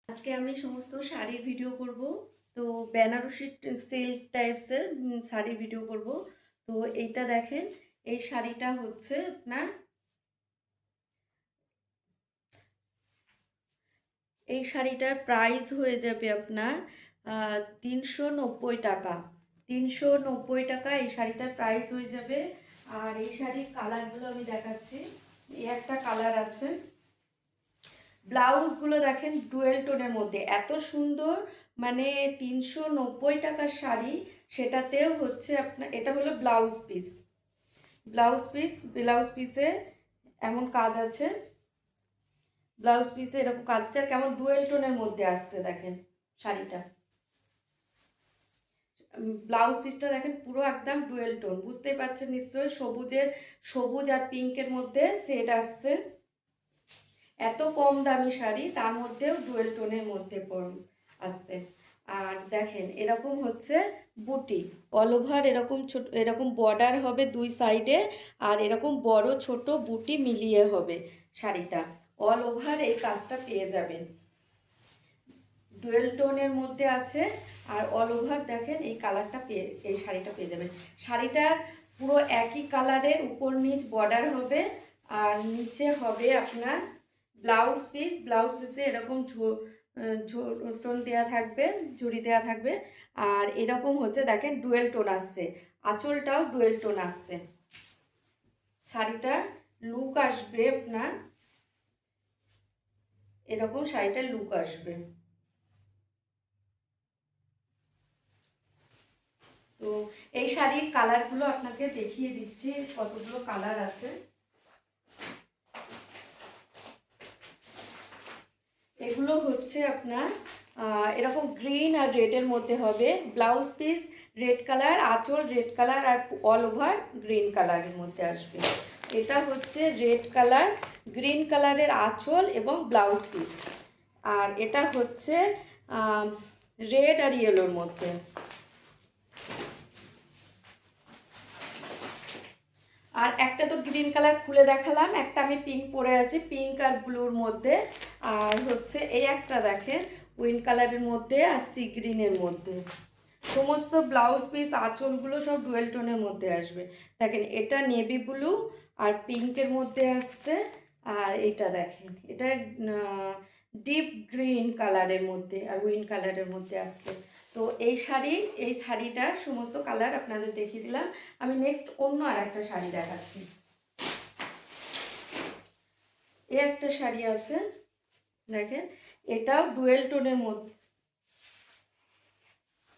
আজকে আমি সমস্ত শাড়ির ভিডিও করব। তো বেনারসি সিল্ক টাইপসের শাড়ির ভিডিও করব। তো এইটা দেখেন, এই শাড়িটা হচ্ছে আপনার, এই শাড়িটার প্রাইস হয়ে যাবে আপনার 390 টাকা। 390 টাকা এই শাড়িটার প্রাইস হয়ে যাবে। আর এই শাড়ির কালারগুলো আমি দেখাচ্ছি। এই একটা কালার আছে। ব্লাউজগুলো দেখেন ডুয়েল টোনের মধ্যে এত সুন্দর, মানে 390 টাকার শাড়ি, সেটাতেও হচ্ছে আপনার, এটা হলো ব্লাউজ পিস। ব্লাউজ পিসে এমন কাজ আছে, ব্লাউজ পিসে এরকম কাজ আছে, আর কেমন ডুয়েল টোনের মধ্যে আসছে দেখেন শাড়িটা। ব্লাউজ পিসটা দেখেন পুরো একদম ডুয়েল টোন, বুঝতেই পারছেন নিশ্চয়ই, সবুজ আর পিঙ্কের মধ্যে সেট আসছে। এত কম দামি শাড়ি, তার মধ্যেও ডুয়েল টোনের মধ্যে আসছে। আর দেখেন এরকম হচ্ছে বুটি, অল ওভার এরকম ছোট, এরকম বর্ডার হবে দুই সাইডে, আর এরকম বড় ছোট বুটি মিলিয়ে হবে শাড়িটা। অল ওভার এই কাজটা পেয়ে যাবেন, ডুয়েল টোনের মধ্যে আছে। আর অল ওভার দেখেন এই কালারটা এই শাড়িটা পেয়ে যাবেন। শাড়িটার পুরো একই কালারের উপর নিচ বর্ডার হবে, আর নিচে হবে আপনার ব্লাউজ পিসে এরকম টোন দেওয়া থাকবে, ঝুড়ি দেওয়া থাকবে। আর এরকম হচ্ছে দেখেন ডুয়েল টোন আসছে, আঁচলটাও ডুয়েল টোন আসছে। শাড়িটার লুক আসবে আপনার এরকম, শাড়িটার লুক আসবে। তো এই শাড়ির কালারগুলো আপনাকে দেখিয়ে দিচ্ছি, কতগুলো কালার আছে। এগুলো হচ্ছে আপনার এরকম গ্রিন আর রেডের মধ্যে হবে। ব্লাউজ পিস রেড কালার, আঁচল রেড কালার, আর অল ওভার গ্রিন কালারের মধ্যে আসবে। এটা হচ্ছে রেড কালার, গ্রিন কালারের আঁচল এবং ব্লাউজ পিস। আর এটা হচ্ছে রেড আর ইয়েলোর মধ্যে। আর একটা তো গ্রিন কালার খুলে দেখালাম, একটা আমি পিঙ্ক পরে আছি, পিঙ্ক আর ব্লুর মধ্যে। আর হচ্ছে এই একটা দেখেন উইন কালারের মধ্যে আর সি গ্রিনের মধ্যে। সমস্ত ব্লাউজ পিস আঁচলগুলো সব ডুয়েল টোনের মধ্যে আসবে। দেখেন এটা নেভি ব্লু আর পিঙ্কের মধ্যে আসছে। আর এটা দেখেন এটা ডিপ গ্রিন কালারের মধ্যে আর উইন কালারের মধ্যে আসছে। তো এই শাড়িটার সমস্ত কালার আপনাদের দেখিয়ে দিলাম। আমি নেক্সট অন্য আর একটা শাড়ি দেখাচ্ছি। এই একটা শাড়ি আছে দেখেন, এটাও ডুয়েল টোনের মধ্যে,